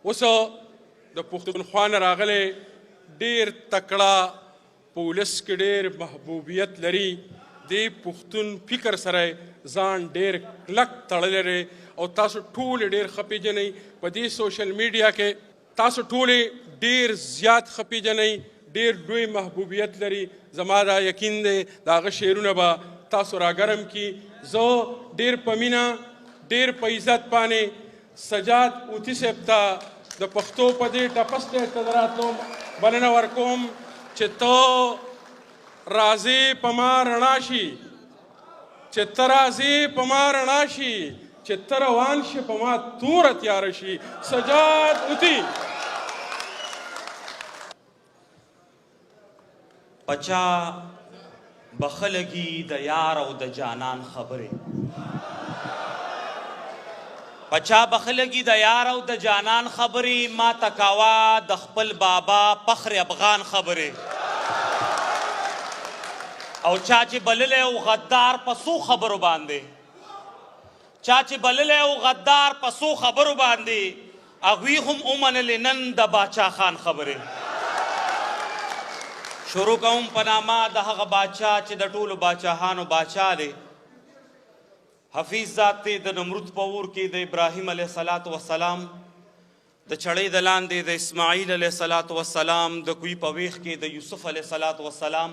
اوس د پښتونخوا نه راغلی ډېر تکړه په ولس کې ډېر محبوبیت لري. دې پښتون فکر سره ځان ډېر کلک تړلی دی او تاسو ټول ډېر ښه پیژنئ. په دې سوشل میډیا کې تاسو ټولې ډېر زیات ښه پیژنئ، ډېر لوی محبوبیت لري. زما دا یقین دی د هغه شعرونه به تاسو راګرم کړي. زه ډېر په مینه ډېر په عزت باندې سجاد اوتي صاحب ته د پښتو په دې ټپه سټیج ته د راتلو بلنه ورکوم چې ته راځې په ما رڼا شي، چې ته راځې په ما رڼا شي، چې ته روان شي په ما توره تیاره شي. سجاد اوتي. پچا بخلگی د یار او د جانان خبرې، پچا بخلگی د یار او د جانان خبرې، ما تکاوا د خپل بابا فخر افغان خبرې. او چا چې بللی او غدار په څو خبرو باندې، چا چې بللی او غدار په څو خبرو باندې، هغوی هم ومنلې نن د باچا خان خبرې. شروع کوم په نامه د هغه باچا چې د ټولو باچاهانو باچا دی، حفیظ ذات دی د نمرود په اور کې د ابراهیم علیه الصلاۃ والسلام، د چړۍ د لاندې د اسماعیل علیه الصلاۃ والسلام، د کوی په ویښ کې د یوسف علیه الصلاۃ والسلام،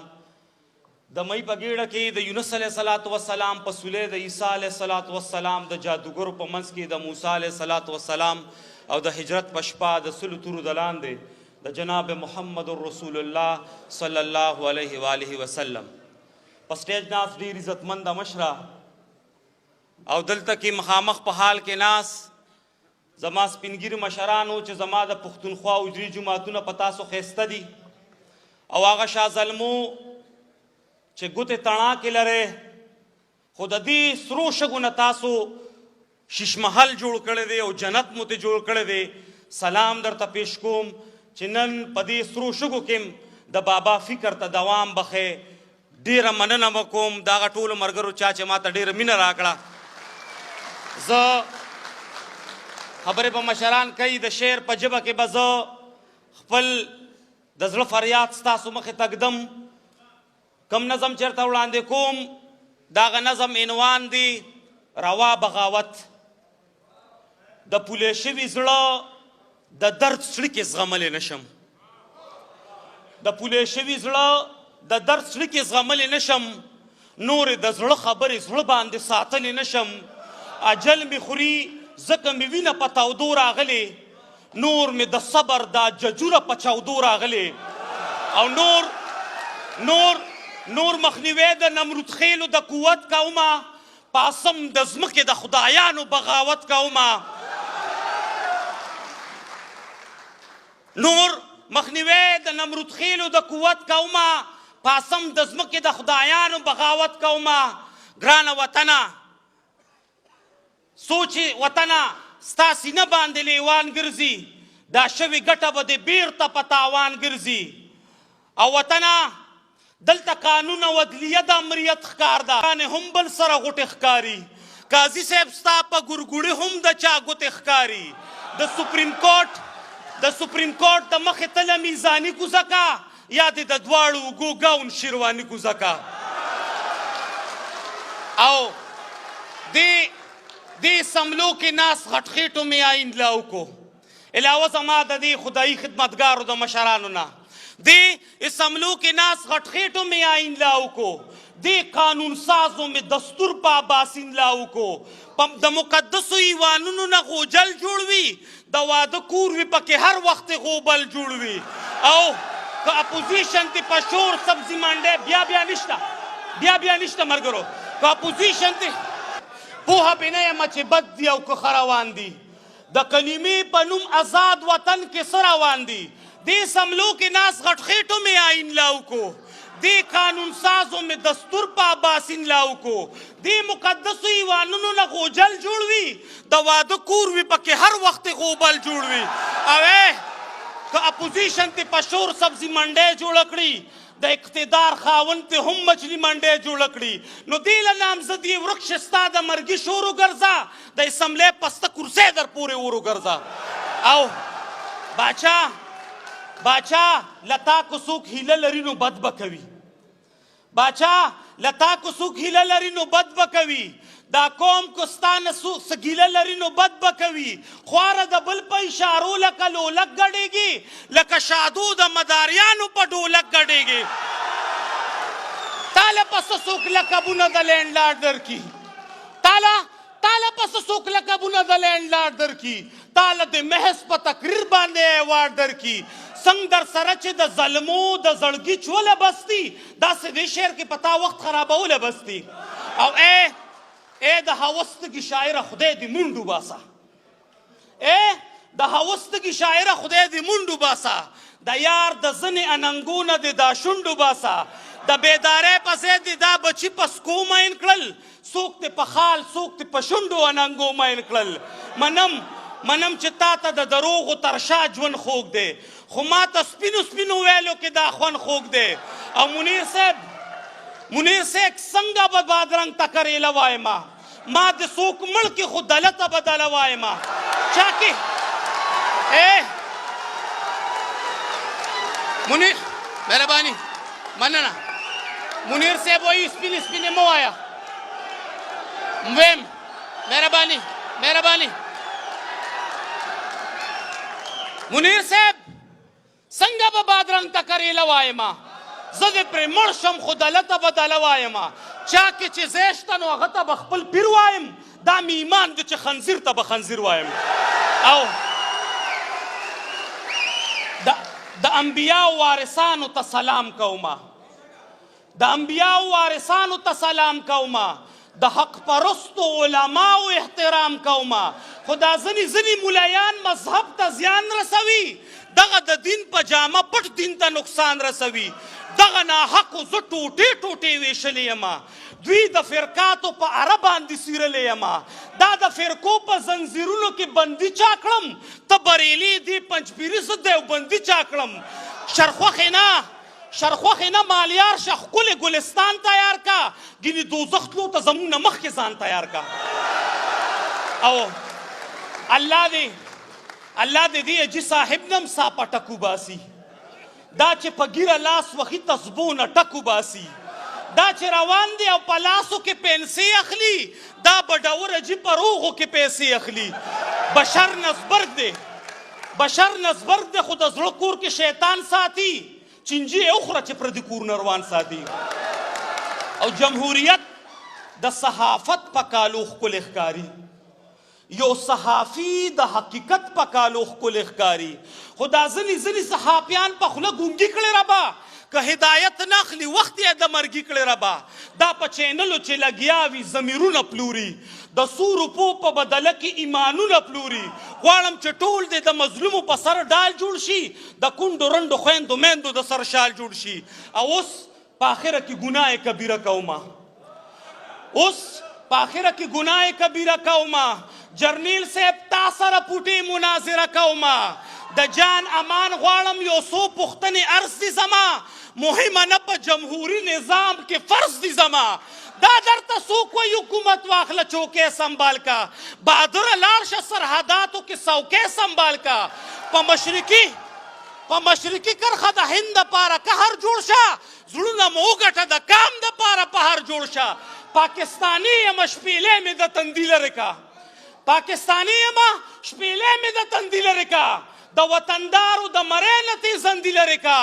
د مۍ په ګیډه کې د یونس علیه الصلاۃ والسلام، په سولې د عیسی علیه الصلاۃ والسلام، د جادوګرو په منځ کې د موسی علیه الصلاۃ والسلام، او د هجرت په شپه د سلو تورو د لاندې د جناب محمد رسول الله صلی الله علیه و آله وسلم. په سټیج ناست ډېر عزتمنده مشره او دلته کې مخامخ په حال کې ناست زما سپینګیري مشرانو چې زما د پښتونخوا اجري جماعتونه په تاسو ښایسته دي، او هغه شاه زلمو چې ګوتې تڼاکې لرې خو د دې سرو شګو نه تاسو شیشمحل جوړ کړی دی او جنت مو ته جوړ کړی دی. سلام درته پیش کوم چې نن په دې سرو شګو کې د بابا فکر ته دوام بخې. ډېره مننه به کوم د هغه ټولو ملګرو چا چې ما ته ډېره مینه راکړه. زه خبرې به مشران کوي، د شعر په ژبه کې به زه خپل د زړه فریاد ستاسو مخې ته ږدم. کم نظم چېرته وړاندې کوم د هغه نظم عنوان دی روا بغاوت. د پولې شوي زړه د درد زړه کې زغملی نشم، د پولې شوي زړه د درد زړه کې زغملی نشم، نورې د زړه خبرې زړه باندې ساتلی نشم. اجل مې خوري ځکه مې وینه په تودو راغلې، نور مې د صبر دا ججوره په چاودو راغلې. او نور مخنیوی د نمرود خیلو د قوت کومه، پاسم د ځمکې د خدایانو بغاوت کومه. نور مخنیوی د نمرود خیلو د قوت کومه، پاسم د ځمکې د خدایانو بغاوت کومه. ګرانه وطنه سوچې وطنه ستا سینه باندې لیوان ګرځي، دا شوې ګټه به دې بیرته په تاوان ګرځي. او وطنه دلته قانون او عدلیه د امریت ښکار ده، هم بل سره غوټې ښکاري. قاضي صاحب ستا په ګورګوړي هم د چا ګوتې ښکاري. د سپریم کورټ د مخې تله میزاني کوزه کا، یا دې د دواړو اوږو ګاون شیرواني کوزه کا. او دې سملو کې ناست غټخېټو مې آئین لاو کو، علاوه زما د دې خدایي خدمتګارو د مشرانو نه. دې اسملو کې ناست غټخېټو مې آئین لاو کو، دې قانون سازو مې دستور په اباسین لاو کو. د مقدسو ایوانونو نه غوجل جوړ وي، د واده کور وي پکې هر وخت غوبل جوړ وي. او که اپوزیشن ته په شور سبزي منډی بیا نشته ملګرو. که اپوزیشن ته پوهه پې نه یم چې بد دي او که ښه روان دي، د کلمې په نوم آزاد وطن کې څه روان دي. دې سملو کې ناست غټخېټو مې آئین لاو کو، دې قانون سازو مې دستور په اباسین لاو کو. دې مقدسو ایوانونو نه غوجل جوړ وي، د واده کور وي پکې هر وخت غوبل جوړ وي. او که اپوزیشن ته په شور سبزي منډی جوړه کړي، د اقتدار خاوند ته هم مچلي منډی جوړه کړي، نو دې له نامزدي ورک شه ستا د مرګي شور وګرځه، د اسمبلۍ پسته کرسۍ در پورې ور وګرځه. او باچا لتا کو څوک هیله لري نو بد به کوي. باچا لتا کو څوک هیله لري نو بد به کوي. دا قوم کو ستا نه څه ګیله لري نو بد به کوي. خواره د بل په اشارو لکه لولک ګډېږي، لکه شادو د مداریانو په ډولک ګډېږي. تاله پسه څوک لقبونه د لینډ لارډ درکي، تاله پسه څوک لقبونه د لینډ لارډ درکي، تاله د محض په تقریر باندې ایوارډ درکي. څنګه در سره چې د ظلمو د زړګي چوله بستی، داسې دې شعر کې په تا وخت خرابوله بستی. او ای د هوستګي شاعره خدای دې منډو باسه، د هوستګي شاعره خدای دې منډو باسه. د یار د ځنې اننګونه دې دا شونډو باسه. د بیدارۍ په ځای دې دا بچي په سکو مین کړل، څوک دې په خال څوک دې په شونډو اننګو مین کړل. منم چې تا ته د دروغو ترشا ژوند خوږ دی، خو ما ته سپینو سپینو ویلو کې دا خوند خوږ دی. او منیر صاحب څنګه به بادرنګ تکریله وایما، ما د څوک مړ کې خو دلته بدله وایما. چا کې منیر مهرباني مننه، منیر صاحب وایي سپینې سپینې مه وایه. ویم مهرباني منیر صاحب څنګه به بادرنګ تکریله وایما، زه دې پرې مړ شم خو دلته بدله وایما. چا کې چې ځای شته نو هغه ته به خپل پیر وایم، دا مې ایمان دی چې خنزیر ته به خنزیر وایم. او د انبیاو وارثانو ته سلام کومه، د انبیاو وارثانو ته سلام کومه، د حق پرستو علماو احترام کومه. خو دا ځنې ملایان مذهب ته زیان رسوي، دغه د دین په جامه پټ دین ته نقصان رسوي. دغه ناحقو زه ټوټې ویشلی یمه، دوی د فرقاتو په اره باندې څیرلی یمه. دا د فرقو په زنځیرونو کې بندي چا کړم، ته بریلي دې پنجپیري زه دیوبندي چا کړم. شرخوخې نه مالیار شه ښکلې ګلستان تیار کا، ګینې دوزخ تلو ته زموږ نه مخکې ځان تیار کا. او الله دې دې اجي صاحب نم ساپه ټکو باسي، دا چې په ګیره لاس وخي تسبو نه ټکو باسي، دا چې روان دی او په لاسو کې پنسې اخلي، دا بډور اجي په روغو کې پیسې اخلي. بشر نزبرګ دی خو د زړه کور کې شیطان ساتي، چینجی اخره چې پردي کورونه روان ساتي. او جمهوریت د صحافت په کالو ښکلی ښکاري، یو صحافي د حقیقت په کالو ښکلی ښکاري. خو دا ځینې صحافیان په خوله ګونګي کړې ربا، که هدایت نه اخلي وخت یې د مرګي کړې ربا. دا په چینلو چې لګیا وي ضمیرونه پلوري، د 100 روپو په بدله کې ایمانونه پلوري. غواړم چې ټول دې د مظلومو په سر ډال جوړ شي، د کونډو رنډو خویندو میندو د سر شال جوړ شي. او اوس په آخره کې ګناه کبیره کومه، جرنیل صاحب تا سره پوټې مناظره کومه. د جان امان غواړم یو څو پوښتنې عرض دي زما، مهمه نه په جمهوري نظام کې فرض دي زما. دا درته څوک وایي حکومت واخله چوکۍ سنبال کا، بهادره لاړ شه سرحداتو کې څوکۍ سنبال کا. په مشرقي کرښه د هند دپاره قهر جوړ شه، زړونه مو وګټه د کام دپاره پهر جوړ شه. پاکستاني یم شپېلې مې د تندي لرې کا، د وطندارو د مرۍ نه تیزندي لرې کا.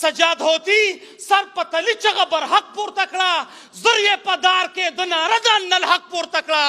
سجاد هوتي سر په تلي چغه برحق پورته کړه، زر یې په دار کې د ناره د ان الحق پورته کړه،